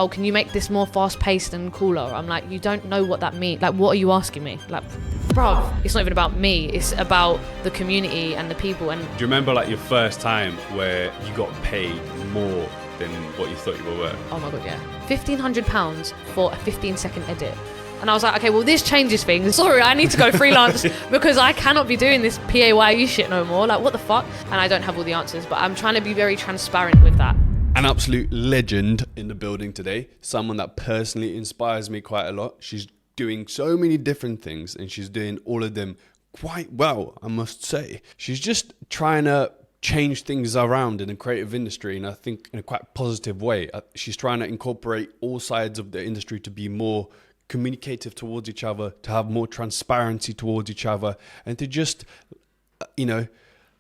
oh, can you make this more fast-paced and cooler? I'm like, you don't know what that means. Like, what are you asking me? Like, bruv, it's not even about me. It's about the community and the people. And do you remember like your first time where you got paid more than what you thought you were worth? Oh my God, yeah. £1,500 for a 15-second edit. And I was like, okay, well, this changes things. Sorry, I need to go freelance because I cannot be doing this PAYE shit no more. Like, what the fuck? And I don't have all the answers, but I'm trying to be very transparent with that. An absolute legend in the building today. Someone that personally inspires me quite a lot. She's doing so many different things and she's doing all of them quite well, I must say. She's just trying to change things around in the creative industry, and I think in a quite positive way. She's trying to incorporate all sides of the industry to be more communicative towards each other, to have more transparency towards each other, and to just,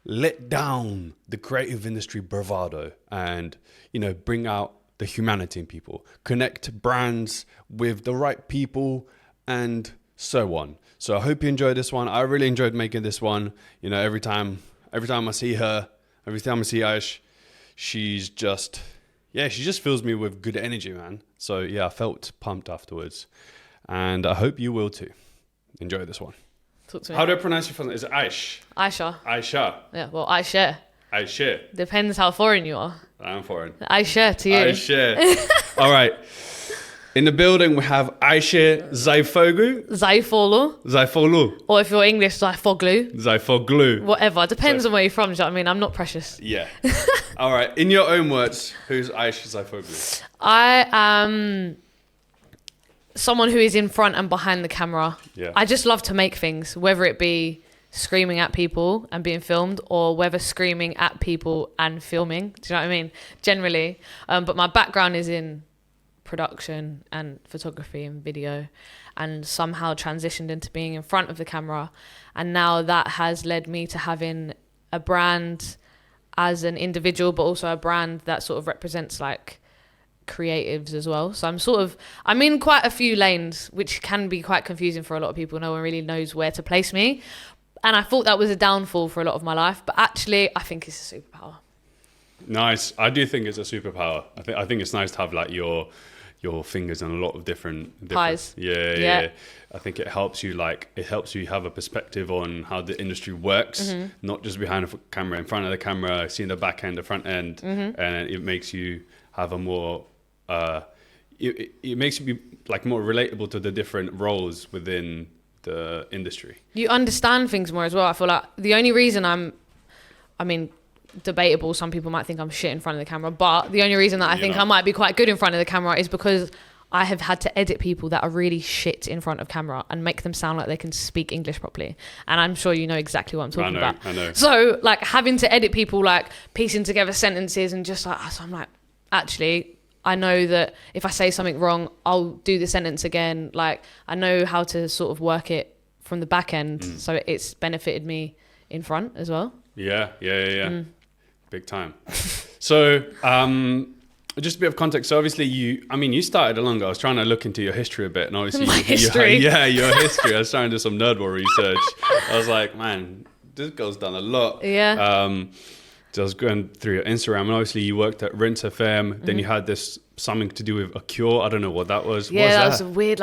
let down the creative industry bravado and, bring out the humanity in people, connect brands with the right people and so on. So I hope you enjoyed this one. I really enjoyed making this one. Every time I see her, every time I see Ayshe, she just fills me with good energy, man. So yeah, I felt pumped afterwards. And I hope you will too. Enjoy this one. Talk to me. How do I pronounce your first name? Is it Ayshe? Ayshe. Ayshe. Yeah, well, Ayshe. Ayshe. Depends how foreign you are. I'm foreign. Ayshe to you. Ayshe. All right. In the building, we have Ayshe Zaifoglu. Zaifoglu. Or if you're English, Zaifoglu. Whatever. Depends on where you're from. Do you know what I mean? I'm not precious. Yeah. All right. In your own words, who's Ayshe Zaifoglu? I am someone who is in front and behind the camera. Yeah. I just love to make things, whether it be screaming at people and being filmed, or whether screaming at people and filming. Do you know what I mean? Generally. But my background is in production and photography and video, and somehow transitioned into being in front of the camera. And now that has led me to having a brand as an individual, but also a brand that sort of represents like creatives as well. So I'm in quite a few lanes, which can be quite confusing for a lot of people. No one really knows where to place me. And I thought that was a downfall for a lot of my life, but actually I think it's a superpower. Nice. I do think it's a superpower. I think it's nice to have like your fingers in a lot of different pies. Yeah. I think it helps you have a perspective on how the industry works, not just behind the camera, in front of the camera, seeing the back end, the front end, and it makes you have a more it makes you be like more relatable to the different roles within the industry. You understand things more as well. I feel like the only reason debatable, some people might think I'm shit in front of the camera, but the only reason that I think I might be quite good in front of the camera is because I have had to edit people that are really shit in front of camera and make them sound like they can speak English properly. And I'm sure you know exactly what I'm talking about. I know. So like having to edit people, like piecing together sentences and just like, so I'm like, actually, I know that if I say something wrong, I'll do the sentence again. Like I know how to sort of work it from the back end. So it's benefited me in front as well. Yeah. Big time. So, just a bit of context. So obviously you started along. I was trying to look into your history a bit, and obviously your history. Your history. I was trying to do some nerdware research. I was like, man, this girl's done a lot. Yeah. So I was going through your Instagram, and obviously you worked at Rinse FM. Then you had this something to do with a cure. I don't know what that was. Yeah, that was a weird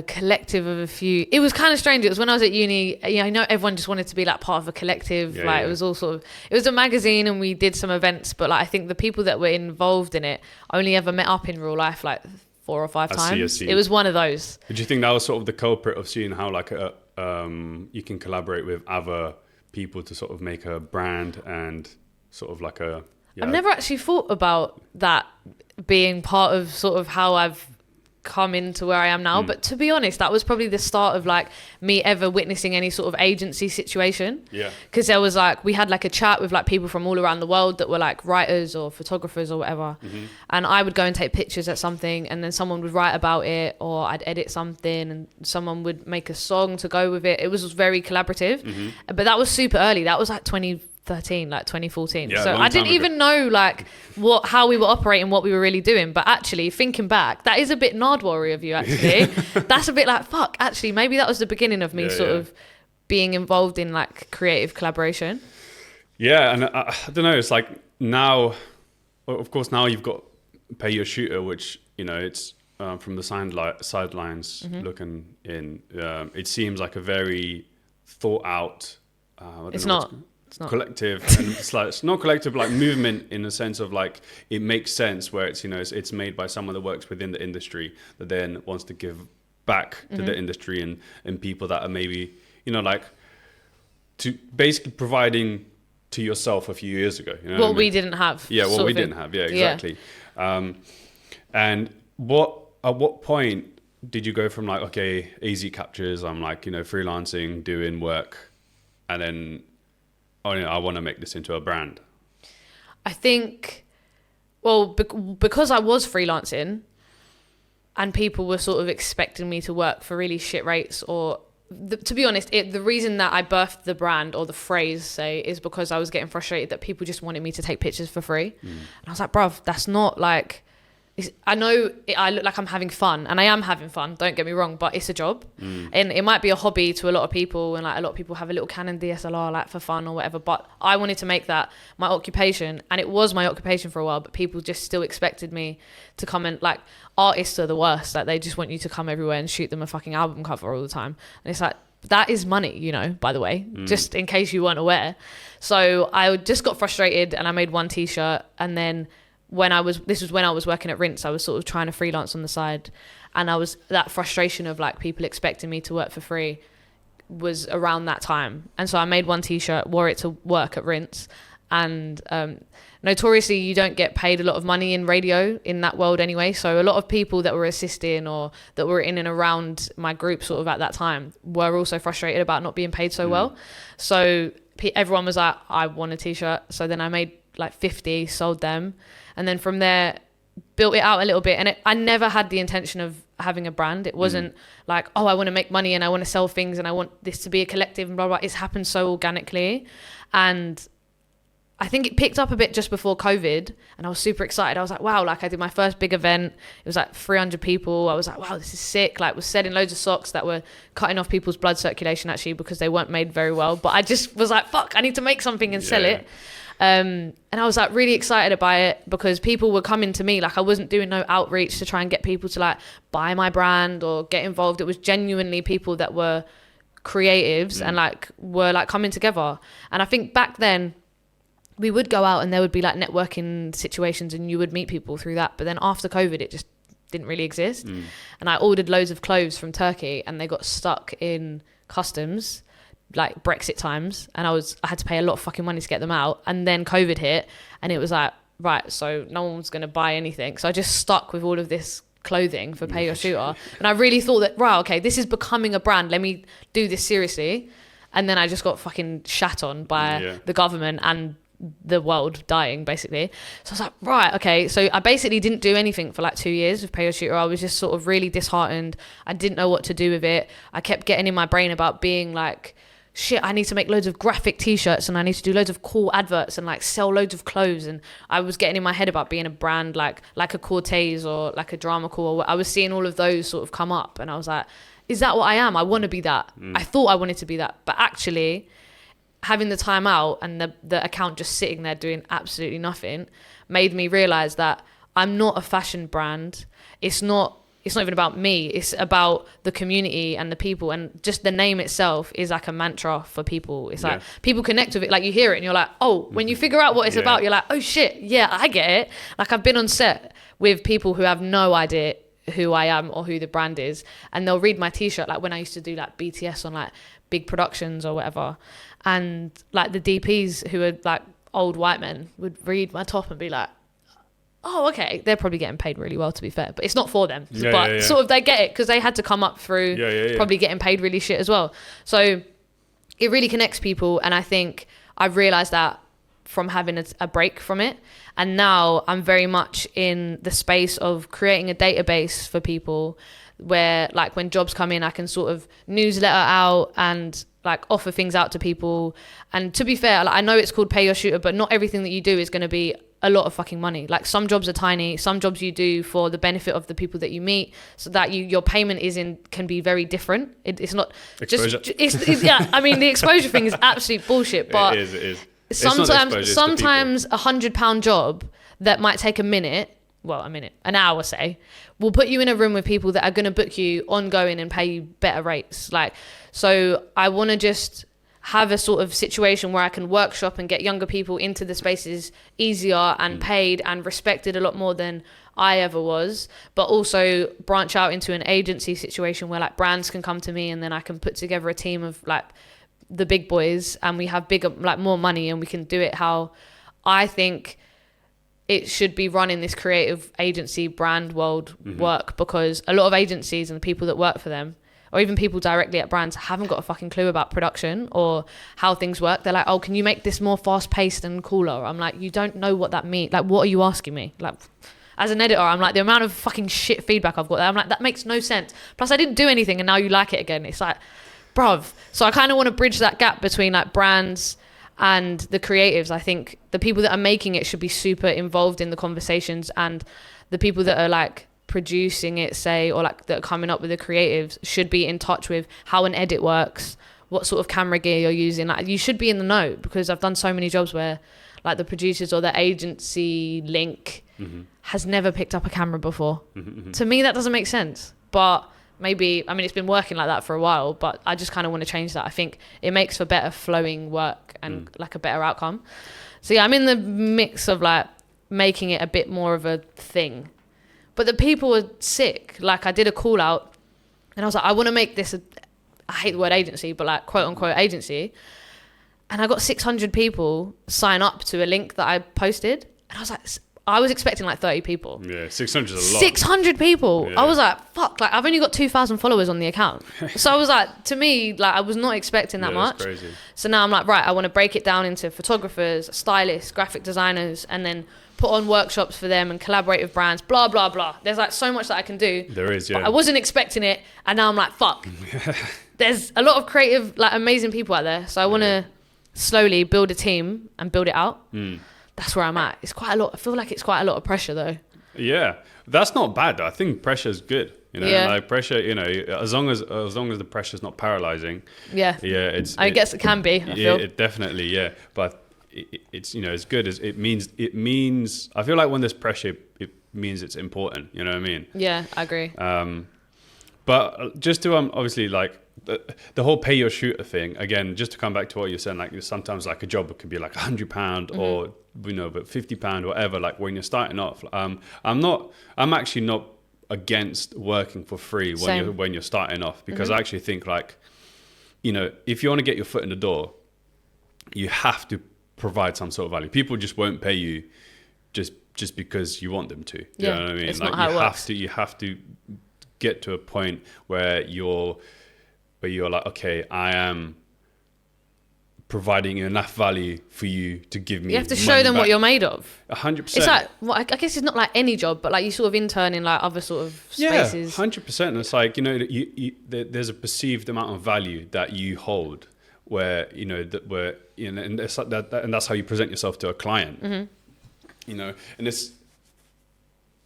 collective of a few. It was kind of strange. It was when I was at uni. I know everyone just wanted to be like part of a collective. It was all sort of, it was a magazine and we did some events, but like I think the people that were involved in it only ever met up in real life like 4 or 5 times. I see. It was one of those. Did you think that was sort of the culprit of seeing how like you can collaborate with other people to sort of make a brand and sort of like a... Yeah. I've never actually thought about that being part of sort of how I've come into where I am now, but to be honest, that was probably the start of like me ever witnessing any sort of agency situation. Yeah, because there was like, we had like a chat with like people from all around the world that were like writers or photographers or whatever, and I would go and take pictures at something, and then someone would write about it, or I'd edit something and someone would make a song to go with it. It was very collaborative, but that was super early. That was like 2013, like 2014. Yeah, so I didn't even know like how we were operating, what we were really doing. But actually thinking back, that is a bit Nardwari of you actually. That's a bit like, fuck, actually maybe that was the beginning of me of being involved in like creative collaboration. Yeah, and I don't know, it's like now, of course now you've got Pay Your Shooter, which it's from the sidelines looking in. It seems like a very thought out. It's not collective, and it's not collective like movement in the sense of like it makes sense where it's it's made by someone that works within the industry that then wants to give back to the industry and people that are maybe like to basically providing to yourself a few years ago. You know what we didn't have. Yeah, what we didn't have. Yeah, exactly. Yeah. And at what point did you go from like, okay, AZCAPTURES, I'm like, freelancing, doing work, and then, I want to make this into a brand? I think, well, because I was freelancing and people were sort of expecting me to work for really shit rates or to be honest, the reason that I birthed the brand or the phrase, say, is because I was getting frustrated that people just wanted me to take pictures for free. And I was like, bruv, that's not like, I know I look like I'm having fun, and I am having fun, don't get me wrong, but it's a job. And it might be a hobby to a lot of people, and like a lot of people have a little Canon DSLR like for fun or whatever, but I wanted to make that my occupation, and it was my occupation for a while, but people just still expected me to come and like, artists are the worst, like they just want you to come everywhere and shoot them a fucking album cover all the time, and it's like, that is money, by the way, just in case you weren't aware. So I just got frustrated and I made one t-shirt, and then this was when I was working at Rinse, I was sort of trying to freelance on the side, and that frustration of like people expecting me to work for free was around that time. And so I made one t-shirt, wore it to work at Rinse, and notoriously you don't get paid a lot of money in radio in that world anyway, so a lot of people that were assisting or that were in and around my group sort of at that time were also frustrated about not being paid so well. So everyone was like, I want a t-shirt. So then I made like 50, sold them, and then from there built it out a little bit. And I never had the intention of having a brand. It wasn't like, oh, I want to make money and I want to sell things and I want this to be a collective and blah, blah. It's happened so organically. And I think it picked up a bit just before COVID, and I was super excited. I was like, wow, like I did my first big event. It was like 300 people. I was like, wow, this is sick. Like was selling loads of socks that were cutting off people's blood circulation actually because they weren't made very well. But I just was like, fuck, I need to make something and sell it. And I was like really excited about it because people were coming to me. Like I wasn't doing no outreach to try and get people to like buy my brand or get involved. It was genuinely people that were creatives and like were like coming together. And I think back then we would go out and there would be like networking situations and you would meet people through that. But then after COVID, it just didn't really exist. And I ordered loads of clothes from Turkey and they got stuck in customs, like Brexit times, and I had to pay a lot of fucking money to get them out. And then COVID hit and it was like, right, so no one's going to buy anything. So I just stuck with all of this clothing for Pay Your Shooter. And I really thought that, wow, okay, this is becoming a brand. Let me do this seriously. And then I just got fucking shat on by the government and the world dying, basically. So I was like, right, okay. So I basically didn't do anything for like 2 years with Pay Your Shooter. I was just sort of really disheartened. I didn't know what to do with it. I kept getting in my brain about being like, shit, I need to make loads of graphic t-shirts and I need to do loads of cool adverts and like sell loads of clothes. And I was getting in my head about being a brand like a Cortez or like a Drama Cool. I was seeing all of those sort of come up and I was like, is that what I am? I want to be that. I thought I wanted to be that. But actually having the time out and the account just sitting there doing absolutely nothing made me realize that I'm not a fashion brand. It's not even about me. It's about the community and the people, and just the name itself is like a mantra for people. It's like people connect with it. Like you hear it and you're like, oh, when you figure out what it's about, you're like, oh shit, yeah, I get it. Like I've been on set with people who have no idea who I am or who the brand is, and they'll read my t-shirt, like when I used to do like BTS on like big productions or whatever, and like the DPs who are like old white men would read my top and be like, oh, okay, they're probably getting paid really well, to be fair, but it's not for them. Sort of they get it because they had to come up through probably getting paid really shit as well. So it really connects people, and I think I've realized that from having a break from it. And now I'm very much in the space of creating a database for people where like when jobs come in, I can sort of newsletter out and like offer things out to people. And to be fair, like, I know it's called Pay Your Shooter, but not everything that you do is going to be a lot of fucking money. Like some jobs are tiny, some jobs you do for the benefit of the people that you meet, so that your payment can be very different. It's not exposure. Just I mean the exposure thing is absolute bullshit, but it is. Sometimes £100 job that might take a minute well, a minute, an hour, say, we'll put you in a room with people that are going to book you ongoing and pay you better rates. Like, so I want to just have a sort of situation where I can workshop and get younger people into the spaces easier and paid and respected a lot more than I ever was, but also branch out into an agency situation where like brands can come to me and then I can put together a team of like the big boys and we have bigger, like more money, and we can do it how I think it should be run in this creative agency brand world work, because a lot of agencies and the people that work for them, or even people directly at brands, haven't got a fucking clue about production or how things work. They're like, oh, can you make this more fast paced and cooler? I'm like, you don't know what that means. Like, what are you asking me? Like, as an editor, I'm like, the amount of fucking shit feedback I've got there, I'm like, that makes no sense. Plus I didn't do anything and now you like it again. It's like, bruv. So I kind of want to bridge that gap between like brands and the creatives. I think the people that are making it should be super involved in the conversations, and the people that are like producing it, say, or like that are coming up with the creatives should be in touch with how an edit works, what sort of camera gear you're using. Like, you should be in the know, because I've done so many jobs where like the producers or the agency link has never picked up a camera before. To me, that doesn't make sense. But maybe, I mean, it's been working like that for a while, but I just kind of want to change that. I think it makes for better flowing work and like a better outcome. So yeah, I'm in the mix of like making it a bit more of a thing. But the people were sick. Like, I did a call out and I was like, I want to make this I hate the word agency, but like quote unquote agency. And I got 600 people sign up to a link that I posted. And I was like, I was expecting like 30 people. Yeah, 600 is a lot. 600 people. Yeah. I was like, fuck, like I've only got 2,000 followers on the account. So I was like, to me, like I was not expecting that much. That's crazy. So now I'm like, right, I want to break it down into photographers, stylists, graphic designers, and then put on workshops for them and collaborate with brands, blah, blah, blah. There's like so much that I can do. There is, yeah. But I wasn't expecting it. And now I'm like, fuck. There's a lot of creative, like amazing people out there. So I want to slowly build a team and build it out. That's where I'm at. It's quite a lot. I feel like it's quite a lot of pressure though. Yeah, that's not bad. I think pressure is good. You know, Yeah. like pressure. You know, as long as the pressure is not paralyzing. Yeah. Yeah, I guess it can be. I feel. It definitely, yeah. But it's, you know, as good as it means. I feel like when there's pressure, it means it's important. You know what I mean? Yeah, I agree. But just to obviously like the whole pay your shooter thing again, just to come back to what you're saying, like sometimes like a job could be like £100 or you know, but £50 whatever. Like when you're starting off, I'm actually not against working for free when you're starting off, because I actually think like, you know, if you want to get your foot in the door, you have to provide some sort of value. People just won't pay you just because you want them to. You know what I mean? It's like not how it works. you have to get to a point where you're like, okay, I am providing enough value for you to give me. You have to show them what you're made of. 100%. It's like, well, I guess it's not like any job, but like you sort of intern in like other sort of spaces. Yeah, 100%. It's like, you know, there's a perceived amount of value that you hold, where you know that where you know, and it's like that, and that's how you present yourself to a client. You know, and it's.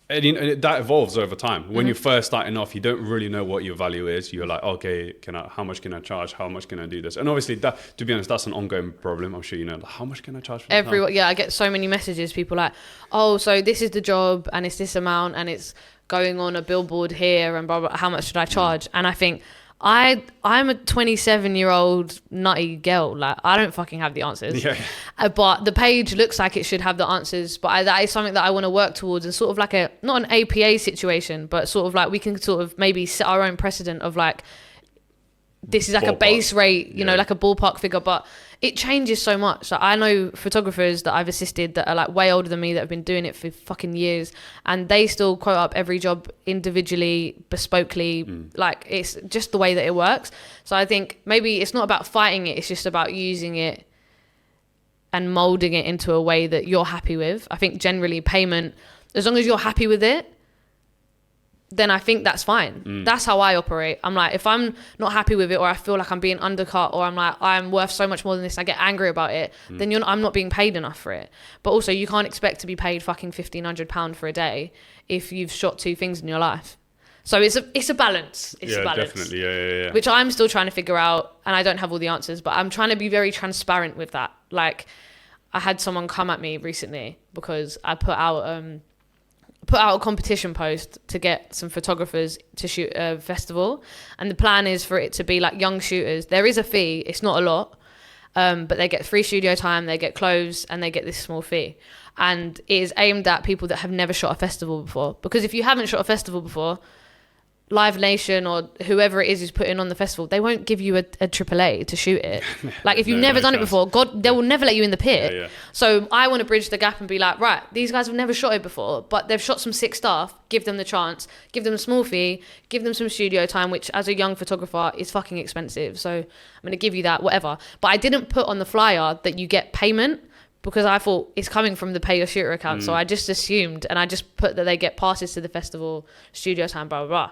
And that evolves over time. When you're first starting off, you don't really know what your value is. You're like, okay, how much can I charge? How much can I do this? And obviously, that, to be honest, that's an ongoing problem. I'm sure you know. Like, how much can I charge for that? Yeah, I get so many messages. People like, oh, so this is the job, and it's this amount, and it's going on a billboard here, and blah blah. How much should I charge? And I think I'm a 27-year-old nutty girl. Like, I don't fucking have the answers. Yeah. But the page looks like it should have the answers. But that is something that I want to work towards, and sort of like not an APA situation, but sort of like we can sort of maybe set our own precedent of like, this is like a base rate, you know, like a ballpark figure, but it changes so much. Like, I know photographers that I've assisted that are like way older than me that have been doing it for fucking years, and they still quote up every job individually, bespokely. Like, it's just the way that it works. So I think maybe it's not about fighting it, it's just about using it and molding it into a way that you're happy with. I think generally payment, as long as you're happy with it, then I think that's fine. That's how I operate. I'm like, if I'm not happy with it, or I feel like I'm being undercut, or I'm like, I'm worth so much more than this, I get angry about it, then I'm not being paid enough for it. But also, you can't expect to be paid fucking £1,500 for a day if you've shot 2 things in your life. So it's a balance. It's a balance. Definitely. Yeah. Which I'm still trying to figure out, and I don't have all the answers, but I'm trying to be very transparent with that. Like, I had someone come at me recently because I put out put out a competition post to get some photographers to shoot a festival. And the plan is for it to be like young shooters. There is a fee. It's not a lot. But they get free studio time, they get clothes, and they get this small fee. And it is aimed at people that have never shot a festival before. Because if you haven't shot a festival before, Live Nation or whoever it is who's putting on the festival, they won't give you a AAA to shoot it. Like if you've never done it before, God, they will never let you in the pit. Yeah. So I want to bridge the gap and be like, right, these guys have never shot it before, but they've shot some sick stuff. Give them the chance, give them a small fee, give them some studio time, which as a young photographer is fucking expensive. So I'm going to give you that, whatever. But I didn't put on the flyer that you get payment, because I thought it's coming from the pay your shooter account. So I just assumed, and I just put that they get passes to the festival, studio time, blah, blah, blah.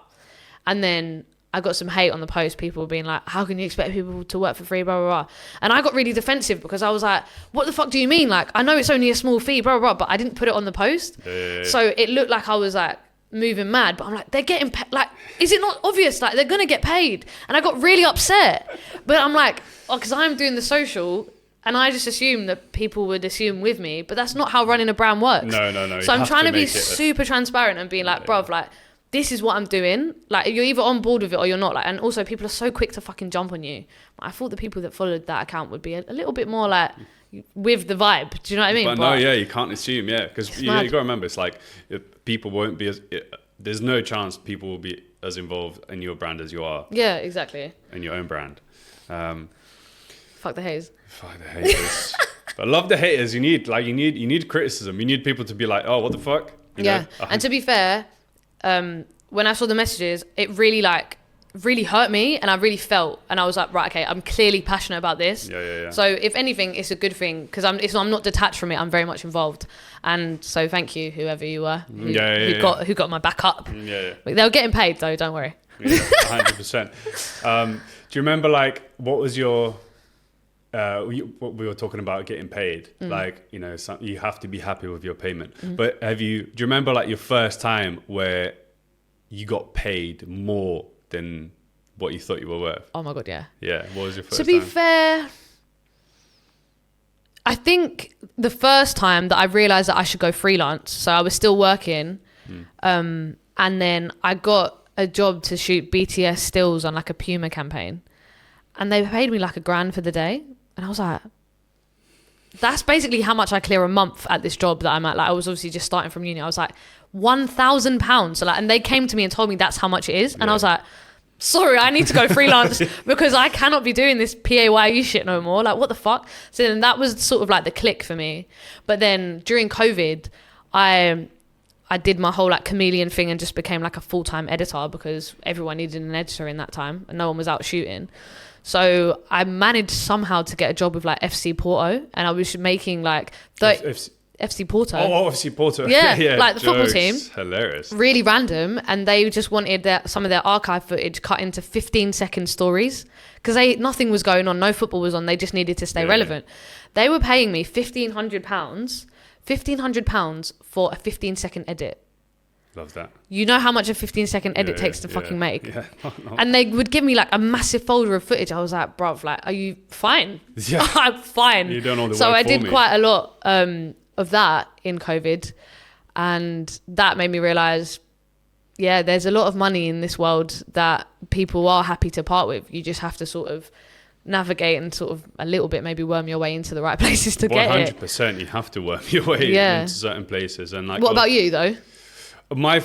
And then I got some hate on the post, people being like, how can you expect people to work for free, blah, blah, blah. And I got really defensive because I was like, what the fuck do you mean? Like, I know it's only a small fee, blah, blah, blah, but I didn't put it on the post. So it looked like I was like moving mad, but I'm like, they're getting paid. Like, is it not obvious? Like, they're going to get paid. And I got really upset. But I'm like, oh, because I'm doing the social, and I just assumed that people would assume with me, but that's not how running a brand works. No. So I'm trying to be super transparent and being like, bruv, like, this is what I'm doing. Like, you're either on board with it or you're not. Like, and also people are so quick to fucking jump on you. I thought the people that followed that account would be a little bit more like with the vibe. Do you know what I mean? But no, yeah, you can't assume, because you got to remember, it's like people won't be as... there's no chance people will be as involved in your brand as you are. Yeah, exactly. In your own brand. Fuck the haters. Fuck the haters. But I love the haters. You need criticism. You need people to be like, oh, what the fuck? You know? And to be fair, when I saw the messages, it really hurt me, and I really felt, and I was like, right, okay, I'm clearly passionate about this. Yeah. So if anything, it's a good thing, because I'm not detached from it. I'm very much involved, and so thank you, whoever you were, who got my back up. Yeah. They were getting paid though. Don't worry. Yeah, 100%. Do you remember what was your? What we were talking about getting paid, you have to be happy with your payment. But do you remember your first time where you got paid more than what you thought you were worth? Oh my God, yeah. Yeah, what was your first time? To be fair, I think the first time that I realized that I should go freelance, so I was still working, and then I got a job to shoot BTS stills on a Puma campaign, and they paid me $1,000 for the day. And I was like, that's basically how much I clear a month at this job that I'm at. I was obviously just starting from uni. I was like, £1,000. So and they came to me and told me that's how much it is. And I was like, sorry, I need to go freelance because I cannot be doing this PAYE shit no more. What the fuck? So then that was sort of the click for me. But then during COVID, I did my whole chameleon thing and just became a full-time editor because everyone needed an editor in that time and no one was out shooting. So I managed somehow to get a job with FC Porto, and I was making FC Porto. Oh, FC Porto. Yeah, the football team. Hilarious. Really random, and they just wanted some of their archive footage cut into 15-second stories because nothing was going on, no football was on. They just needed to stay relevant. They were paying me £1,500 for a 15-second edit. Love that. You know how much a 15-second edit takes to fucking make. Yeah. No. And they would give me a massive folder of footage. I was like, bruv, are you fine? Yeah. I'm fine. You don't know the So work I did for me. quite a lot of that in COVID. And that made me realize, there's a lot of money in this world that people are happy to part with. You just have to sort of navigate and sort of a little bit maybe worm your way into the right places to get it. 100%. You have to worm your way into certain places. And what about you though? My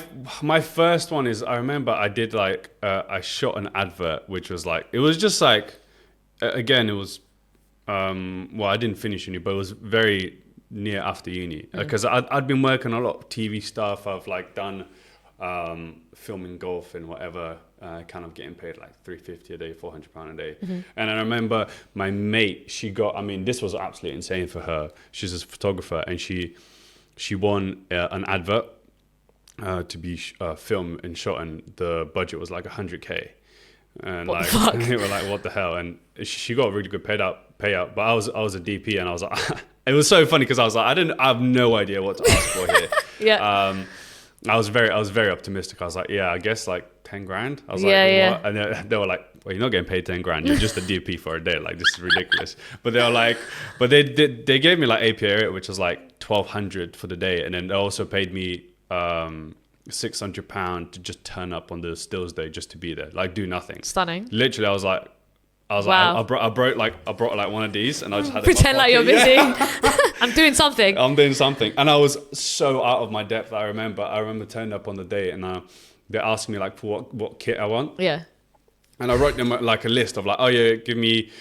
first one is, I remember I did I shot an advert which was it was just again it was I didn't finish uni, but it was very near after uni because I'd been working a lot of TV stuff. I've done filming golf and whatever, kind of getting paid $350 a day, £400 a day. And I remember my mate, this was absolutely insane for her. She's a photographer and she won an advert to be filmed and shot, and the budget was $100K, and what the fuck? they were what the hell? And she got a really good payout. But I was a DP, and I was it was so funny because I was I have no idea what to ask for here. Yeah. I was very optimistic. I was I guess 10 grand. I was yeah. what? And they were well, you're not getting paid 10 grand. You're just a DP for a day. This is ridiculous. But they were but they gave me APA, which was $1,200 for the day, and then they also paid me £600 to just turn up on the stills day just to be there, like do nothing. Stunning. Literally, I was like, Wow. I brought like one of these, and I just had Pretend it in my like you're pocket. busy. I'm doing something. I'm doing something, and I was so out of my depth. I remember turning up on the day, and they asked me like for what kit I want. Yeah. And I wrote them like a list of like, oh yeah, give me.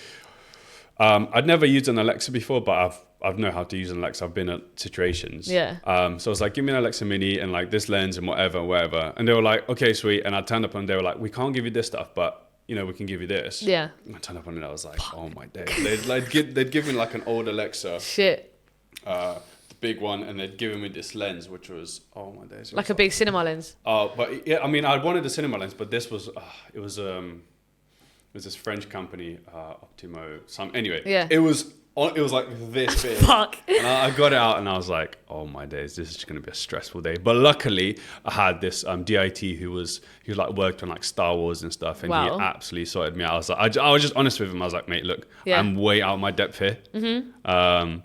I'd never used an Alexa before, but I've know how to use an Alexa. I've been at situations. Yeah. So I was like, give me an Alexa Mini and like this lens and whatever. And they were like, okay, sweet. And I turned up and they were like, we can't give you this stuff, but we can give you this. Yeah. And I turned up on it. I was like, oh my days. They'd given like an old Alexa. Shit. The big one, and they'd given me this lens, which was, oh my days. Like a big cinema lens. But yeah, I mean, I wanted the cinema lens, but this was, it was this French company, Optimo. Anyway, Yeah. It was like this big. Fuck. And I got it out, and I was like, oh my days, this is going to be a stressful day. But luckily, I had this DIT who like worked on like Star Wars and stuff, and Wow. he absolutely sorted me out. I was like, I was just honest with him. I was like, mate, look, Yeah. I'm way out of my depth here. Mm-hmm.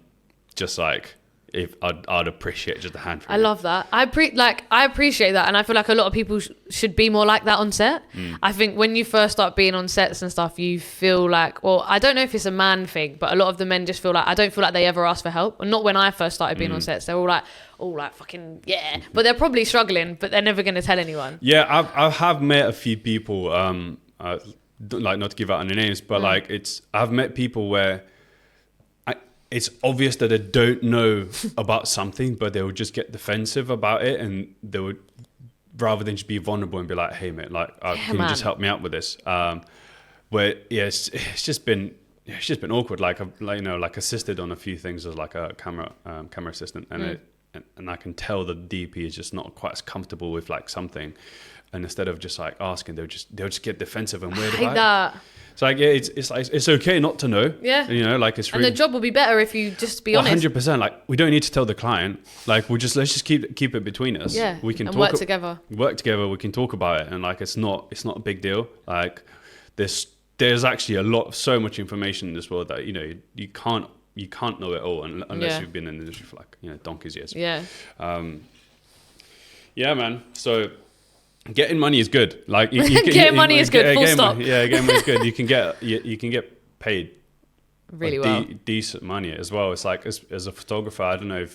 Just like, if I'd appreciate just a hand from I you. love that. I appreciate that, and I feel like a lot of people should be more like that on set. I think when you first start being on sets and stuff, you feel like, well, I don't know if it's a man thing, but a lot of the men just feel like, I don't feel like they ever ask for help. And not when I first started being on sets. They're all like, oh, like fucking yeah, but they're probably struggling, but they're never going to tell anyone. Yeah, I have met a few people. Like not to give out any names, but like I've met people where. It's obvious that they don't know about something, but they would just get defensive about it, and they would, rather than just be vulnerable and be like, "Hey, mate, like, can you just help me out with this?" Where it's just been awkward. Like I've like assisted on a few things as like a camera assistant, and and I can tell the DP is just not quite as comfortable with like something, and instead of just like asking, they'll just get defensive and weird I hate about that. it. So like, yeah, it's okay not to know. Yeah. Like it's really. And the job will be better if you just be honest. 100%. Like we don't need to tell the client. Like let's just keep it between us. Yeah. We can work together. Work together. We can talk about it, and like it's not a big deal. Like there's actually so much information in this world that you can't know it all unless you've been in the industry for like donkey's years. Yeah. Yeah, man. So. Getting money is good. Like Getting money is good. Full stop. Getting money is good. You can get paid Really like well. Decent money as well. It's like as a photographer, I don't know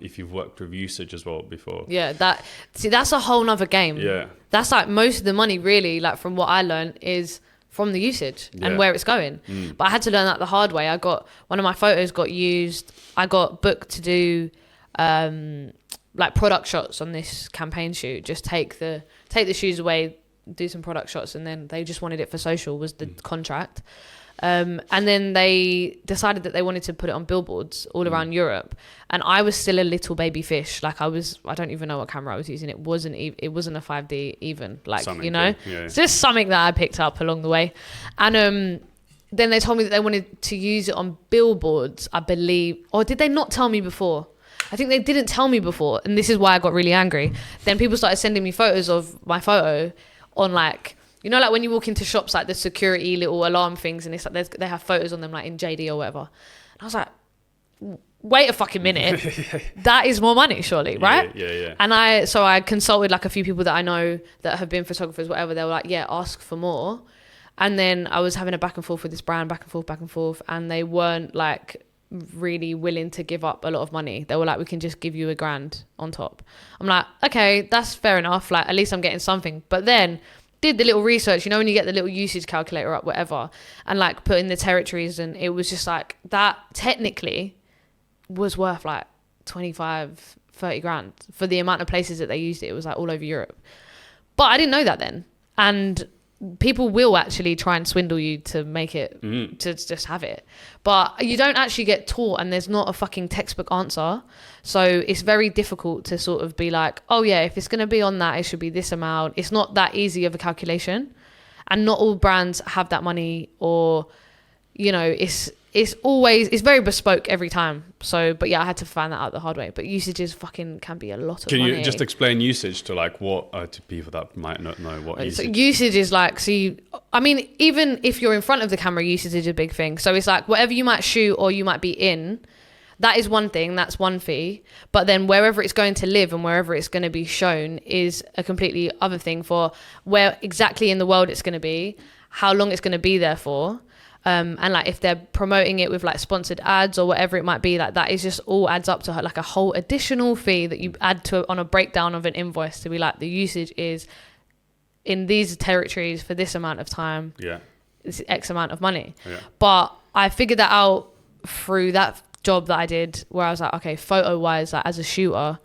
if you've worked with usage as well before. Yeah, that's a whole nother game. Yeah. That's like most of the money really, like from what I learned, is from the usage and where it's going. But I had to learn that the hard way. I got one of my photos got used. I got booked to do like product shots on this campaign shoot. Just take the shoes away, do some product shots, and then they just wanted it for social was the contract. And then they decided that they wanted to put it on billboards all around Europe. And I was still a little baby fish. Like I don't even know what camera I was using. It wasn't a 5D even. Like, Something it's just something that I picked up along the way. And then they told me that they wanted to use it on billboards, I believe. Or did they not tell me before? I think they didn't tell me before, and this is why I got really angry. Then people started sending me photos of my photo on like, like when you walk into shops, like the security little alarm things, and it's like they have photos on them like in JD or whatever. And I was like, wait a fucking minute, that is more money, surely, right? Yeah. And I consulted like a few people that I know that have been photographers, whatever. They were like, yeah, ask for more. And then I was having a back and forth with this brand, back and forth, and they weren't like really willing to give up a lot of money. They were like, we can just give you $1,000 on top. I'm like, okay, that's fair enough. Like, at least I'm getting something. But then did the little research, when you get the little usage calculator up, whatever, and like put in the territories, and it was just like that technically was worth like 25, 30 grand for the amount of places that they used it. It was like all over Europe. But I didn't know that then. And people will actually try and swindle you to make it, to just have it. But you don't actually get taught, and there's not a fucking textbook answer. So it's very difficult to sort of be like, oh yeah, if it's going to be on that, it should be this amount. It's not that easy of a calculation. And not all brands have that money, or, it's very bespoke every time. So, but yeah, I had to find that out the hard way. But usages can be a lot of money. Can you just explain usage to like what to people that might not know what usage? So usage is like, even if you're in front of the camera, usage is a big thing. So it's like whatever you might shoot or you might be in, that is one thing, that's one fee. But then wherever it's going to live and wherever it's going to be shown is a completely other thing for where exactly in the world it's going to be, how long it's going to be there for. And like if they're promoting it with like sponsored ads or whatever it might be, like that is just all adds up to like a whole additional fee that you add to on a breakdown of an invoice to be like the usage is in these territories for this amount of time. Yeah. It's X amount of money. Yeah. But I figured that out through that job that I did where I was like, okay, photo wise, like as a shooter,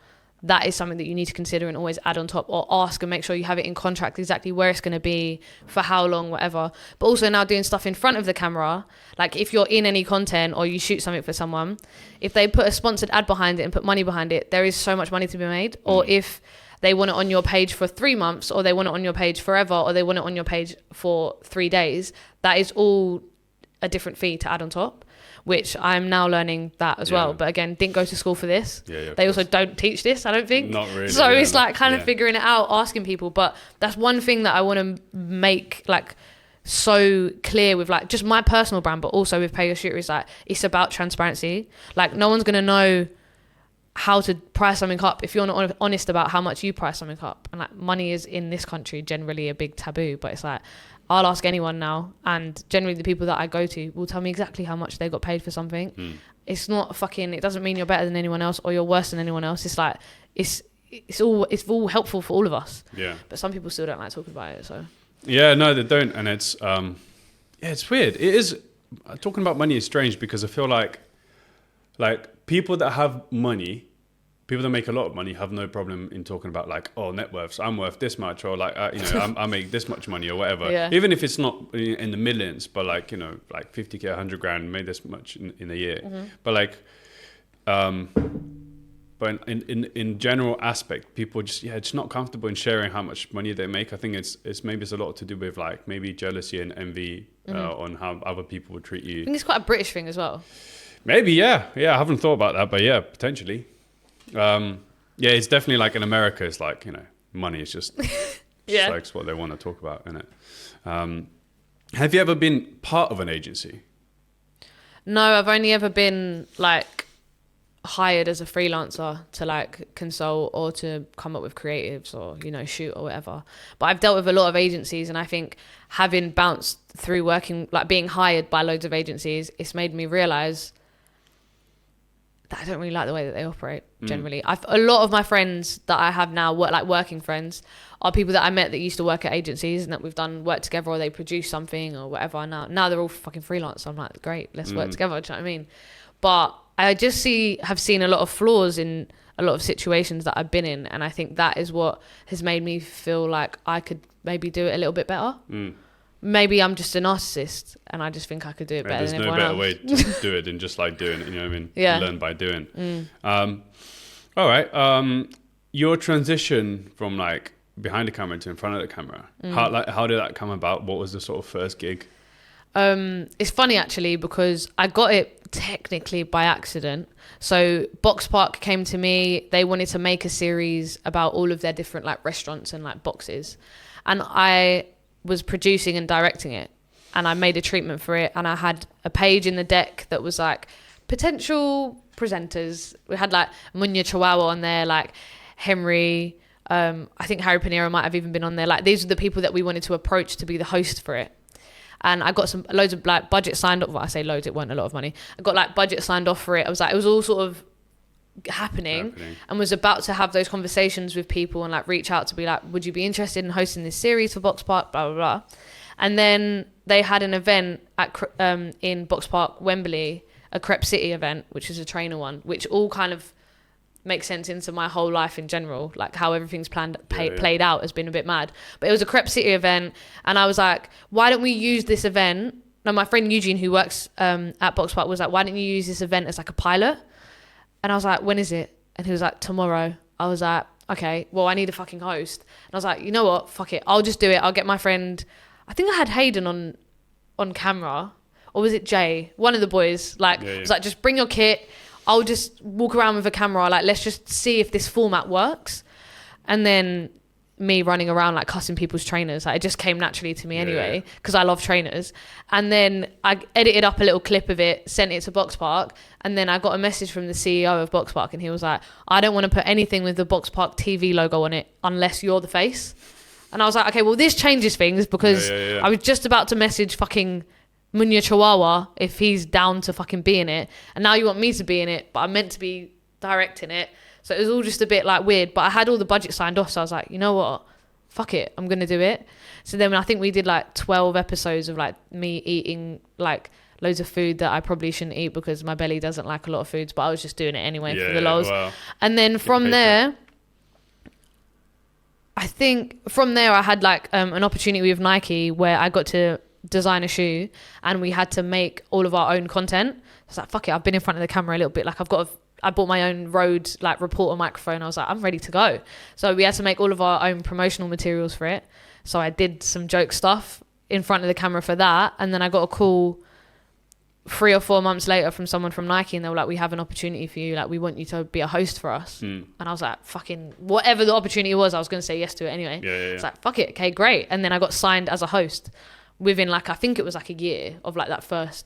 that is something that you need to consider and always add on top or ask and make sure you have it in contract exactly where it's going to be, for how long, whatever. But also now doing stuff in front of the camera, like if you're in any content or you shoot something for someone, if they put a sponsored ad behind it and put money behind it, there is so much money to be made. Or if they want it on your page for 3 months or they want it on your page forever or they want it on your page for 3 days, that is all a different fee to add on top, which I'm now learning that as well. But again, didn't go to school for this. They also don't teach this, I don't think. Not really. So it's like kind of figuring it out, asking people. But that's one thing that I want to make like so clear with like just my personal brand, but also with Pay Your Shooter is like, it's about transparency. Like no one's going to know how to price something up if you're not honest about how much you price something up. And like money is in this country generally a big taboo, but it's like, I'll ask anyone now, and generally the people that I go to will tell me exactly how much they got paid for something. It's not fucking, it doesn't mean you're better than anyone else or you're worse than anyone else. It's like, it's all helpful for all of us. Yeah. But some people still don't like talking about it, so. Yeah, no, they don't. And it's, it's weird. It is, talking about money is strange because I feel like people that have money, people that make a lot of money have no problem in talking about like, oh, net worths, I'm worth this much, or like, I make this much money or whatever. Yeah. Even if it's not in the millions, but like, like 50K, 100 grand, made this much in a year. But like, but in general aspect, people just, it's not comfortable in sharing how much money they make. I think it's a lot to do with like maybe jealousy and envy on how other people would treat you. I think it's quite a British thing as well. Maybe, yeah. I haven't thought about that, but yeah, potentially. It's definitely like in America, it's like, money is just, just like what they want to talk about, isn't it? Have you ever been part of an agency? No, I've only ever been like hired as a freelancer to like consult or to come up with creatives or, shoot or whatever. But I've dealt with a lot of agencies, and I think having bounced through working, like being hired by loads of agencies, it's made me realize that I don't really like the way that they operate generally. A lot of my friends that I have now, working friends, are people that I met that used to work at agencies and that we've done work together or they produce something or whatever. Now they're all fucking freelance. So I'm like, great, let's work together. Do you know what I mean? But I just have seen a lot of flaws in a lot of situations that I've been in. And I think that is what has made me feel like I could maybe do it a little bit better. Maybe I'm just a narcissist and I just think I could do it better than everyone else. There's no better way to do it than just like doing it, you know what I mean? Yeah. Learn by doing. All right. Your transition from like behind the camera to in front of the camera, how did that come about? What was the sort of first gig? It's funny actually because I got it technically by accident. So Box Park came to me. They wanted to make a series about all of their different like restaurants and like boxes. And I was producing and directing it, and I made a treatment for it, and I had a page in the deck that was like potential presenters. We had like Munya Chihuahua on there, like Henry, I think Harry Pinero might have even been on there. Like these are the people that we wanted to approach to be the host for it. And I got loads of like budget signed off. Well, I say loads, it weren't a lot of money. I got like budget signed off for it. It was all sort of happening and was about to have those conversations with people and like reach out to be like, would you be interested in hosting this series for Box Park, blah blah blah. And then they had an event at in Box Park Wembley, a Crep City event, which is a trainer one, which all kind of makes sense into my whole life in general, like how everything's played out has been a bit mad. But it was a Crep City event, and I was like, why don't we use this event? Now my friend Eugene, who works at Box Park, was like, why don't you use this event as like a pilot? And I was like, when is it? And he was like, tomorrow. I was like, okay, well, I need a fucking host. And I was like, you know what? Fuck it. I'll just do it. I'll get my friend. I think I had Hayden on camera. Or was it Jay? One of the boys. Like, I was like, just bring your kit. I'll just walk around with a camera. Like, let's just see if this format works. And then me running around like cussing people's trainers. Like, it just came naturally to me anyway, because I love trainers. And then I edited up a little clip of it, sent it to Box Park, and then I got a message from the CEO of Box Park, and he was like, I don't want to put anything with the Box Park TV logo on it unless you're the face. And I was like, okay, well, this changes things, because I was just about to message fucking Munya Chihuahua if he's down to fucking be in it, and now you want me to be in it, but I'm meant to be directing it. So it was all just a bit like weird, but I had all the budget signed off, so I was like, you know what, fuck it, I'm gonna do it. So then I think we did like 12 episodes of like me eating like loads of food that I probably shouldn't eat because my belly doesn't like a lot of foods, but I was just doing it anyway for the lols. Wow. And then from there, I think from there I had like an opportunity with Nike where I got to design a shoe, and we had to make all of our own content. I was like, fuck it, I've been in front of the camera a little bit, like I bought my own Rode like reporter microphone. I was like, I'm ready to go. So we had to make all of our own promotional materials for it. So I did some joke stuff in front of the camera for that, and then I got a call 3 or 4 months later from someone from Nike, and they were like, we have an opportunity for you, like we want you to be a host for us. And I was like, fucking whatever the opportunity was, I was going to say yes to it anyway. It's like, fuck it, okay, great. And then I got signed as a host within like, I think it was like a year of like that first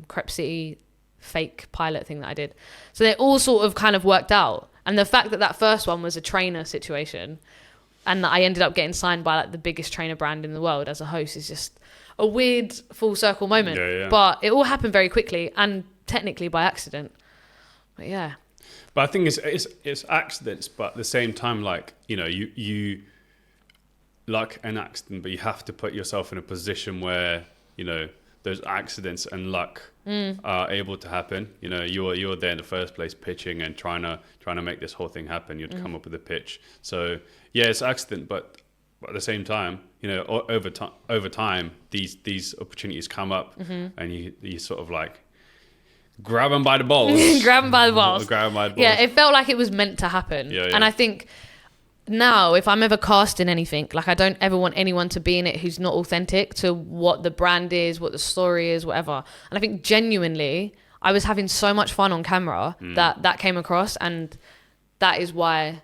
Crep City fake pilot thing that I did. So they all sort of kind of worked out, and the fact that first one was a trainer situation, and that I ended up getting signed by like the biggest trainer brand in the world as a host, is just a weird full circle moment. But it all happened very quickly and technically by accident. But yeah, but I think it's accidents, but at the same time, like, you know, you like an accident, but you have to put yourself in a position where, you know, those accidents and luck are able to happen. You know, you're there in the first place pitching and trying to make this whole thing happen. You'd come up with a pitch. So yeah, it's accident, but at the same time, you know, over time, these opportunities come up, and you sort of like grab them by the balls. Grab them by the balls. Grab them by the balls. Yeah, it felt like it was meant to happen. And I think now, if I'm ever cast in anything, like I don't ever want anyone to be in it who's not authentic to what the brand is, what the story is, whatever. And I think genuinely, I was having so much fun on camera that came across, and that is why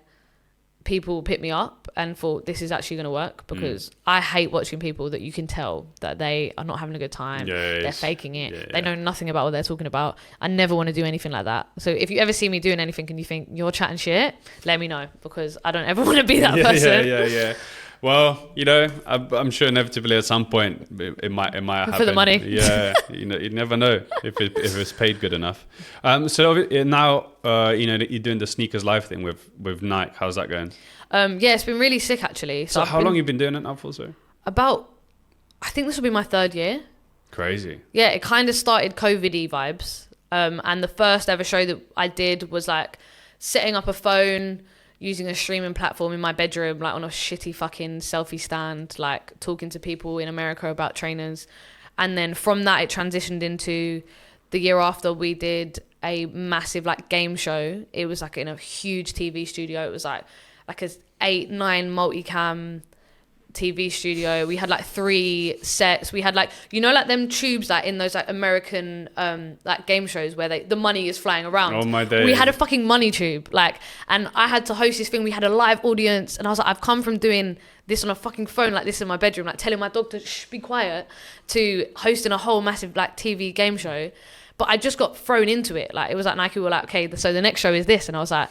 people picked me up and thought this is actually going to work, because I hate watching people that you can tell that they are not having a good time. They're faking it. They know nothing about what they're talking about. I never want to do anything like that. So if you ever see me doing anything and you think you're chatting shit, let me know, because I don't ever want to be that person. Well, you know, I'm sure inevitably at some point it might happen. For the money. Yeah, you know, you never know if it's paid good enough. So now, you know, you're doing the Sneakers Live thing with Nike. How's that going? Yeah, it's been really sick actually. So how long have you been doing it now for? So about, I think this will be my 3rd year. Crazy. Yeah, it kind of started COVID-y vibes. And the first ever show that I did was like setting up a phone, using a streaming platform in my bedroom, like on a shitty fucking selfie stand, like talking to people in America about trainers. And then from that, it transitioned into the year after, we did a massive like game show. It was like in a huge TV studio. It was like a 8-9 multicam TV studio. We had like 3 sets. We had like, you know, like them tubes like in those like American like game shows where the money is flying around. Oh my days. We had a fucking money tube, like, and I had to host this thing. We had a live audience, and I was like, I've come from doing this on a fucking phone like this in my bedroom, like telling my dog to be quiet, to hosting a whole massive like TV game show. But I just got thrown into it. Like, it was like Nike were like, okay, so the next show is this, and I was like,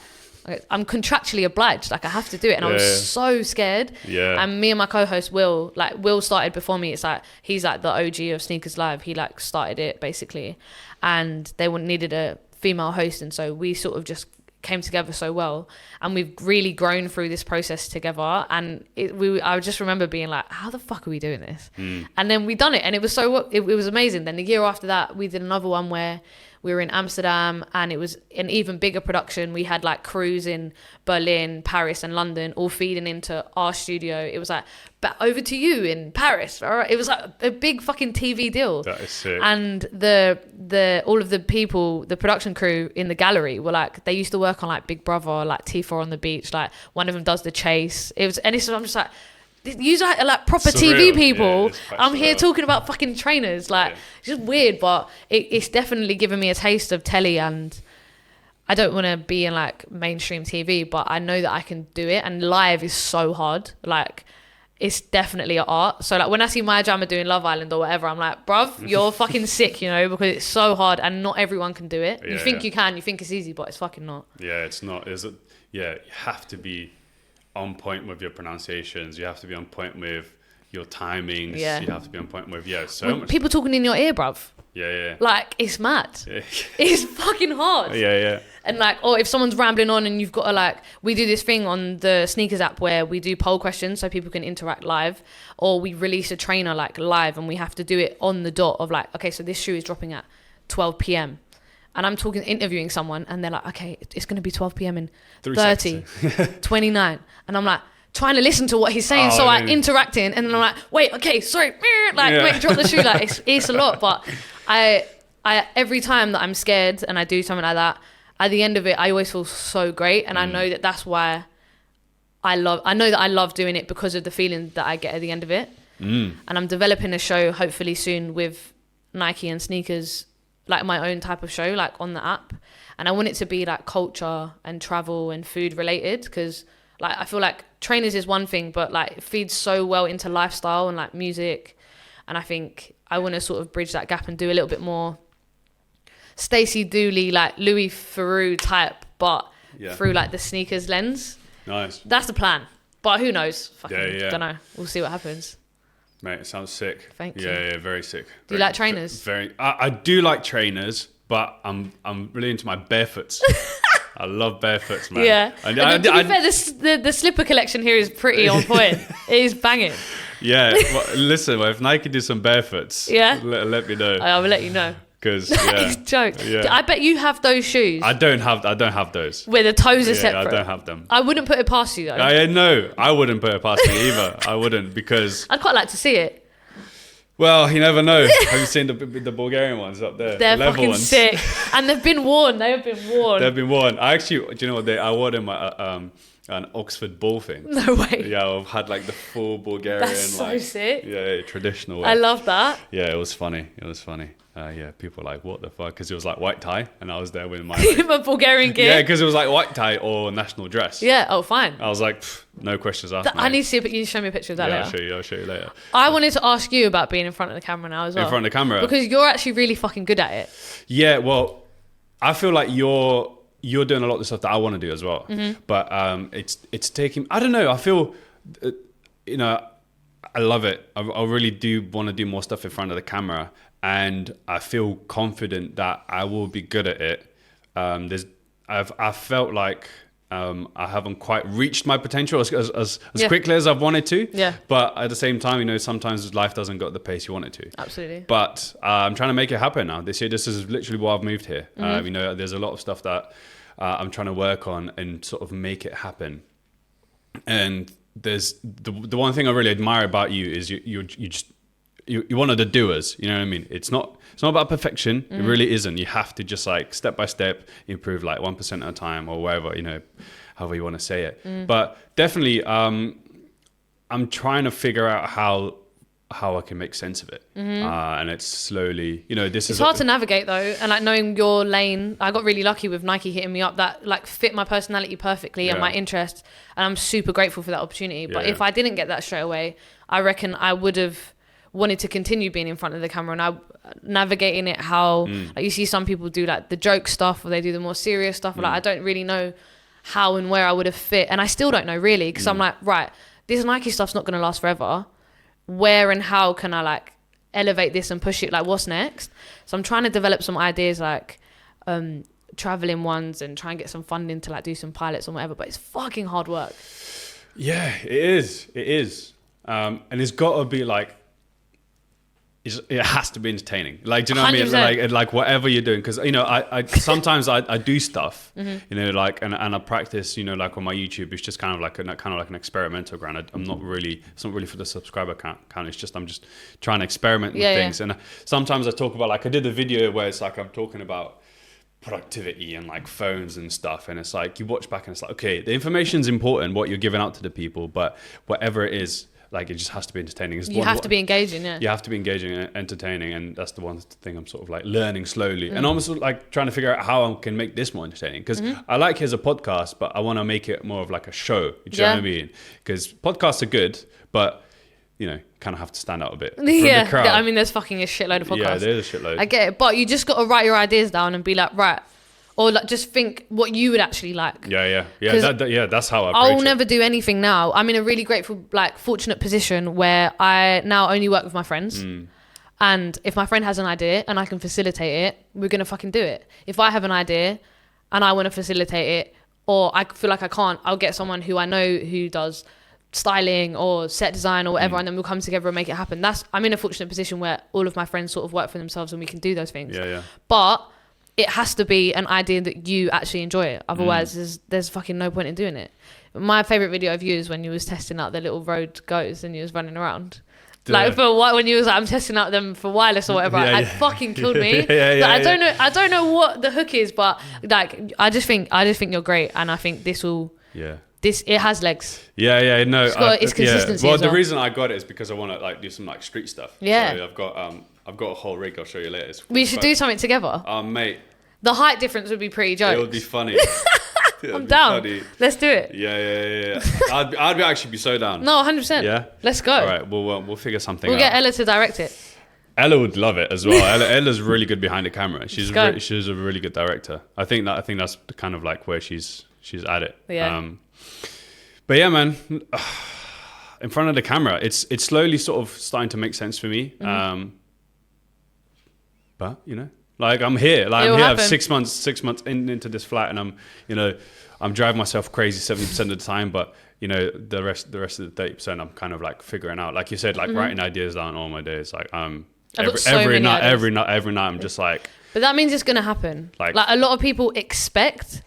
I'm contractually obliged, like I have to do it. And I was so scared. And me and my co-host Will started before me. It's like, he's like the OG of Sneakers Live. He like started it basically, and they needed a female host, and so we sort of just came together so well, and we've really grown through this process together. And I just remember being like, how the fuck are we doing this? And then we done it, and it was it was amazing. Then the year after that, we did another one where we were in Amsterdam, and it was an even bigger production. We had like crews in Berlin, Paris, and London, all feeding into our studio. It was like, but over to you in Paris. All right. It was like a big fucking TV deal. That is sick. And the all of the people, the production crew in the gallery were like, they used to work on like Big Brother, like T4 on the beach. Like one of them does The Chase. I'm just like, you are like proper surreal. TV people. Yeah, I'm here talking about fucking trainers. Like, it's just weird, but it's definitely given me a taste of telly, and I don't want to be in like mainstream TV, but I know that I can do it. And live is so hard. Like, it's definitely an art. So like when I see my drama doing Love Island or whatever, I'm like, bruv, you're fucking sick, you know, because it's so hard and not everyone can do it. You think you can, you think it's easy, but it's fucking not. Yeah, it's not. Is it? Yeah, you have to be on point with your pronunciations. You have to be on point with your timings. Yeah. You have to be on point with so much. People talking in your ear, bruv. Yeah. Like, it's mad. Yeah. It's fucking hard. Yeah. And like, or if someone's rambling on and you've got to like, we do this thing on the Sneakers app where we do poll questions so people can interact live, or we release a trainer like live and we have to do it on the dot of like, okay, so this shoe is dropping at 12 p.m. And I'm interviewing someone and they're like, okay, it's going to be 12 p.m. in 30, 29. And I'm like, trying to listen to what he's saying, so I interacting, and then I'm like, wait, okay, sorry, wait, drop the shoe, like it's a lot, but I every time that I'm scared and I do something like that, at the end of it, I always feel so great, and I know that that's why I know that I love doing it because of the feeling that I get at the end of it, and I'm developing a show hopefully soon with Nike and sneakers, like my own type of show, like on the app, and I want it to be like culture and travel and food related, because like I feel like trainers is one thing, but like it feeds so well into lifestyle and like music, and I think I want to sort of bridge that gap and do a little bit more Stacey Dooley, like Louis Theroux type, but through like the sneakers lens. Nice. That's the plan, but who knows? Fucking Yeah. don't know. We'll see what happens. Mate, it sounds sick. Thank you. Yeah, very sick. Do you like trainers? I do like trainers, but I'm really into my barefoots. I love barefoots, man. Yeah. And to be fair, the slipper collection here is pretty on point. It is banging. Yeah. Well, listen, if Nike do some barefoots, let me know. I will let you know. Because It's a joke. Yeah. I bet you have those shoes. I don't have those. Where the toes are separate. I don't have them. I wouldn't put it past you though. I wouldn't put it past me either. I wouldn't, because I'd quite like to see it. Well, you never know. Have you seen the Bulgarian ones up there? They're the fucking ones? sick, and they've been worn. They have been worn. They've been worn. I actually, do you know what? I wore them at an Oxford ball thing. No way. Yeah, I've had like the full Bulgarian. That's so like, sick. Yeah, traditional way. I love that. Yeah, it was funny. Yeah, people were like, what the fuck? Because it was like white tie, and I was there with my my Bulgarian gear. Yeah, because it was like white tie or national dress. Yeah. Oh, fine. I was like, no questions asked. I need to see. You show me a picture of that later. I'll show you later. I wanted to ask you about being in front of the camera now as well. In front of the camera, because you're actually really fucking good at it. Yeah. Well, I feel like you're doing a lot of the stuff that I want to do as well. Mm-hmm. But it's taking. I don't know. I feel, I love it. I really do want to do more stuff in front of the camera. And I feel confident that I will be good at it. I felt like I haven't quite reached my potential as quickly as I've wanted to. Yeah. But at the same time, sometimes life doesn't go at the pace you want it to. Absolutely. But I'm trying to make it happen now. This year, this is literally why I've moved here. Mm-hmm. There's a lot of stuff that I'm trying to work on and sort of make it happen. And there's the one thing I really admire about you is you're one of the doers, you know what I mean? It's not about perfection. It really isn't. You have to just like step by step improve like 1% at a time or wherever, however you want to say it. But definitely, I'm trying to figure out how I can make sense of it. And it's slowly, it's hard to navigate though. And like knowing your lane, I got really lucky with Nike hitting me up that like fit my personality perfectly and my interests. And I'm super grateful for that opportunity. But if I didn't get that straight away, I reckon I would have wanted to continue being in front of the camera, and I navigating it how like you see some people do like the joke stuff or they do the more serious stuff. Like I don't really know how and where I would have fit, and I still don't know really, because I'm like, right, this Nike stuff's not going to last forever. Where and how can I like elevate this and push it? Like what's next? So I'm trying to develop some ideas like traveling ones and try and get some funding to like do some pilots or whatever, but it's fucking hard work. Yeah, it is. And it's got to be like, it has to be entertaining. Like, do you know what I mean? Like whatever you're doing. Because, I sometimes I do stuff, like, and I practice, like on my YouTube, it's just kind of like an experimental ground. It's not really for the subscriber count. It's just, I'm just trying to experiment with things. And sometimes I talk about, like, I did a video where it's like, I'm talking about productivity and like phones and stuff. And it's like, you watch back and it's like, okay, the information's important, what you're giving out to the people, but whatever it is, like it just has to be entertaining. You have to be engaging, yeah. You have to be engaging and entertaining, and that's the one thing I'm sort of like learning slowly. And I'm also like trying to figure out how I can make this more entertaining, because I like it as a podcast, but I want to make it more of like a show. You know what I mean? Because podcasts are good, but you know, kind of have to stand out a bit from the crowd. I mean, there's fucking a shitload of podcasts. Yeah, there's a shitload. I get it, but you just got to write your ideas down and be like, right, or like just think what you would actually like. Yeah. That's how I'll never do anything now. I'm in a really grateful, like, fortunate position where I now only work with my friends. And if my friend has an idea and I can facilitate it, we're gonna fucking do it. If I have an idea and I want to facilitate it, or I feel like I can't, I'll get someone who I know who does styling or set design or whatever, and then we'll come together and make it happen. I'm in a fortunate position where all of my friends sort of work for themselves and we can do those things. But it has to be an idea that you actually enjoy it. Otherwise, there's fucking no point in doing it. My favorite video of you is when you was testing out the little road goats and you was running around. When you was like, I'm testing out them for wireless or whatever, it fucking killed me. I don't know what the hook is, but like I just think you're great, and I think this will. Yeah. It has legs. No, it's consistency. Well, the reason I got it is because I want to like do some like street stuff. Yeah. So I've got a whole rig. I'll show you later. We should do something together. Mate. The height difference would be pretty jokes. It would be funny. I'm down. Funny. Let's do it. Yeah. I'd actually be so down. No, 100%. Yeah. Let's go. All right. We'll figure something out. We'll get Ella to direct it. Ella would love it as well. Ella's really good behind the camera. She's a really good director. I think that's kind of like where she's at it. Yeah. But yeah, man, in front of the camera, it's slowly sort of starting to make sense for me. But you know, like I'm here. Like I'm here. I'm 6 months into this flat, and I'm driving myself crazy 70% of the time. But you know, the rest of the 30%, I'm kind of like figuring out. Like you said, like writing ideas down all my days. Like every night, I'm just like. But that means it's gonna happen. Like a lot of people expect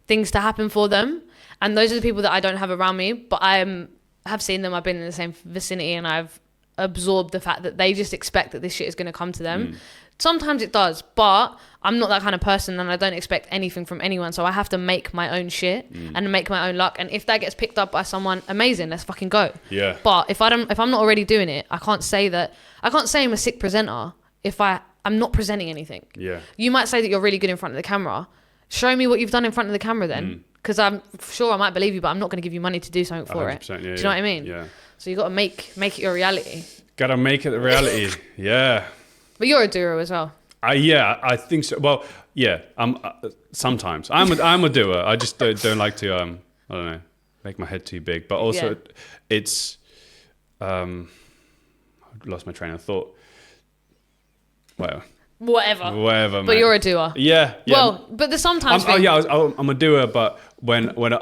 things to happen for them. And those are the people that I don't have around me, but I have seen them. I've been in the same vicinity, and I've absorbed the fact that they just expect that this shit is going to come to them. Sometimes it does, but I'm not that kind of person, and I don't expect anything from anyone. So I have to make my own shit and make my own luck. And if that gets picked up by someone, amazing, let's fucking go. Yeah. But if I'm not already doing it, I can't say I'm a sick presenter if I'm not presenting anything. Yeah. You might say that you're really good in front of the camera. Show me what you've done in front of the camera then. Because I'm sure I might believe you, but I'm not going to give you money to do something for it. Yeah, do you know what I mean? Yeah. So you got to make it your reality. Got to make it the reality. Yeah. But you're a doer as well. I think so. Well, yeah. Sometimes I'm a doer. I just don't like to I don't know, make my head too big. But also, it's I lost my train of thought. Whatever, man. But you're a doer. Yeah. Well, but there's sometimes. I'm a doer, but when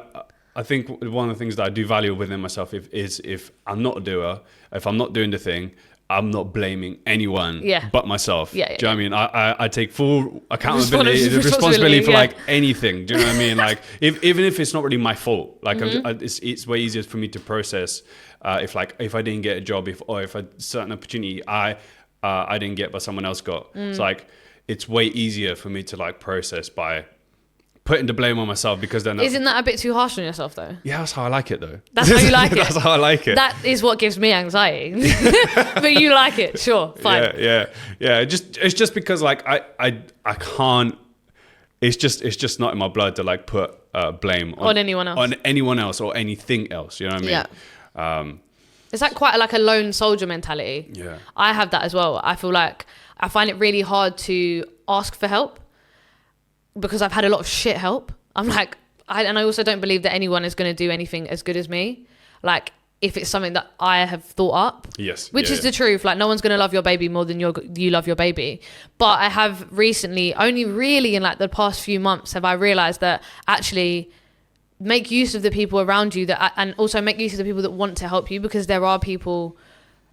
I think one of the things that I do value within myself is if I'm not a doer, if I'm not doing the thing, I'm not blaming anyone but myself. Yeah. Do you know what I mean? I take full responsibility for like anything. Do you know what I mean? Like even if it's not really my fault, like it's way easier for me to process if I didn't get a job, if a certain opportunity I didn't get but someone else got. It's like it's way easier for me to like process by putting the blame on myself, because then isn't that a bit too harsh on yourself though? Yeah, that's how I like it though. That's how you like it. That's how I like it. That is what gives me anxiety. But you like it, sure, fine. Yeah. It's just because like I can't. It's just not in my blood to like put blame on anyone else or anything else. You know what I mean? Yeah. It's like quite like a lone soldier mentality. Yeah. I have that as well. I feel like I find it really hard to ask for help because I've had a lot of shit help. I'm like, and I also don't believe that anyone is going to do anything as good as me. Like, if it's something that I have thought up. Yes. Which is the truth. Like, no one's going to love your baby more than you love your baby. But I have recently, only really in like the past few months, have I realized that actually make use of the people around you and also make use of the people that want to help you, because there are people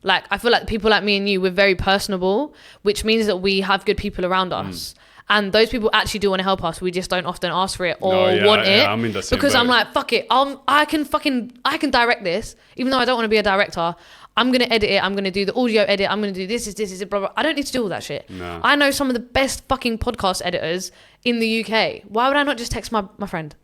like, I feel like people like me and you, we're very personable, which means that we have good people around us. And those people actually do want to help us. We just don't often ask for it or want it. I'm in the same because boat. I'm like, fuck it. I can direct this, even though I don't want to be a director. I'm going to edit it. I'm going to do the audio edit. I'm going to do this, blah, blah. I don't need to do all that shit. No. I know some of the best fucking podcast editors in the UK. Why would I not just text my friend?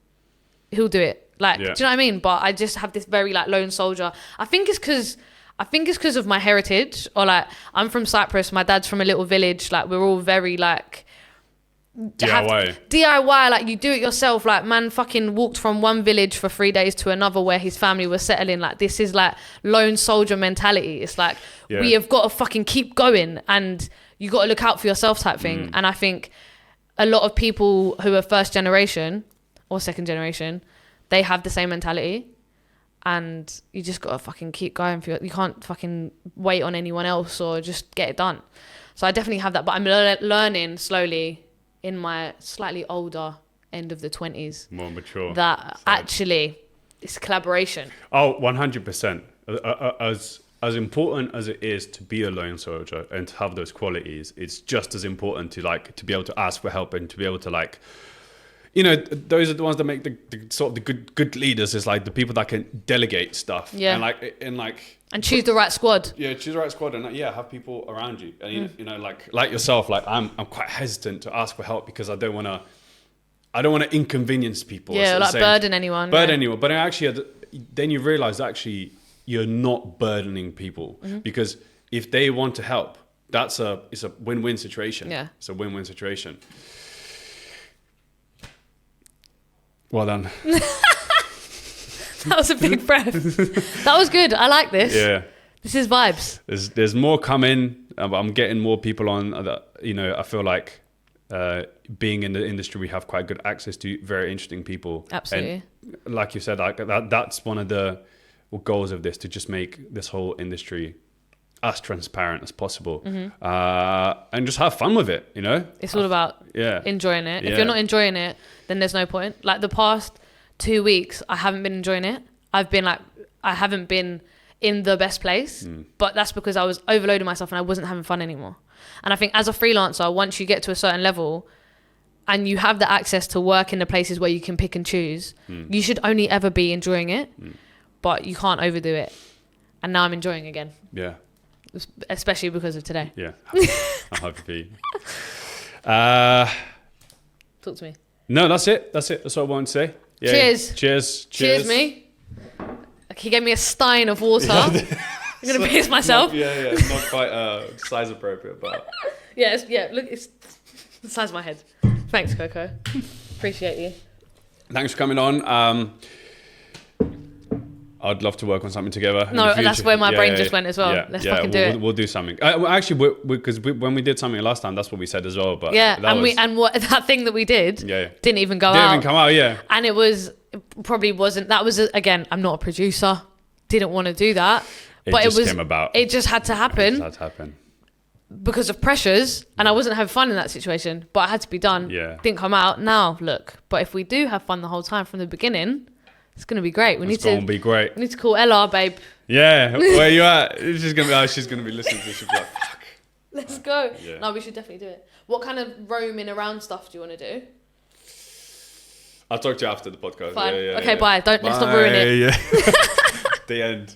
He'll do it. Like, do you know what I mean? But I just have this very like lone soldier. I think it's because I think it's because of my heritage, or like I'm from Cyprus, my dad's from a little village, like we're all very like DIY, like you do it yourself. Like man fucking walked from one village for 3 days to another where his family was settling. Like this is like lone soldier mentality. It's like we have got to fucking keep going, and you got to look out for yourself type thing. And I think a lot of people who are first generation or second generation, they have the same mentality, and you just got to fucking keep going for you can't fucking wait on anyone else or just get it done. So I definitely have that, but I'm learning slowly in my slightly older end of the 20s. More mature. That actually it's collaboration. Oh, 100%. As important as it is to be a lone soldier and to have those qualities, it's just as important to like to be able to ask for help and to be able to like, you know, those are the ones that make the sort of the good leaders, is like the people that can delegate stuff. Yeah. And choose the right squad. Yeah, choose the right squad, and have people around you. And you know, like yourself, like I'm quite hesitant to ask for help because I don't want to inconvenience people. Yeah, like burden anyone. But actually, then you realize actually you're not burdening people, because if they want to help, it's a win-win situation. Yeah, it's a win-win situation. Well done. That was a big breath. That was good. I like this. Yeah. This is vibes. There's more coming. I'm getting more people on. You know, I feel like being in the industry, we have quite good access to very interesting people. Absolutely. And like you said, like that's one of the goals of this, to just make this whole industry as transparent as possible, and just have fun with it. You know, it's all about enjoying it. Yeah. If you're not enjoying it, then there's no point. Like the past 2 weeks, I haven't been enjoying it. I haven't been in the best place, but that's because I was overloading myself and I wasn't having fun anymore. And I think as a freelancer, once you get to a certain level and you have the access to work in the places where you can pick and choose, you should only ever be enjoying it, but you can't overdo it. And now I'm enjoying again. Yeah. Especially because of today. Yeah. I'm happy for you. Talk to me. No, that's it. That's what I wanted to say. Yeah. Cheers me. He gave me a stein of water. I'm going to piss myself. It's not quite size appropriate, but... Look, it's the size of my head. Thanks, Coco. Appreciate you. Thanks for coming on. I'd love to work on something together. No, that's where my brain just went as well. Let's fucking do it. We'll do something. Actually, because when we did something last time, that's what we said as well. But that thing that we did didn't even go out. Didn't even come out, yeah. And it probably wasn't. That was again. I'm not a producer. Didn't want to do that. But it came about. It just had to happen. It just had to happen. Because of pressures, and I wasn't having fun in that situation. But it had to be done. Yeah. Didn't come out. Now look. But if we do have fun the whole time from the beginning, it's going to be great. It's going to be great. We need to call Ella, babe. Yeah, where you at? She's going to be listening to this. She'll be like, fuck. Let's go. Yeah. No, we should definitely do it. What kind of roaming around stuff do you want to do? I'll talk to you after the podcast. Fine. Yeah, okay, bye. Let's not ruin it. Yeah. The end.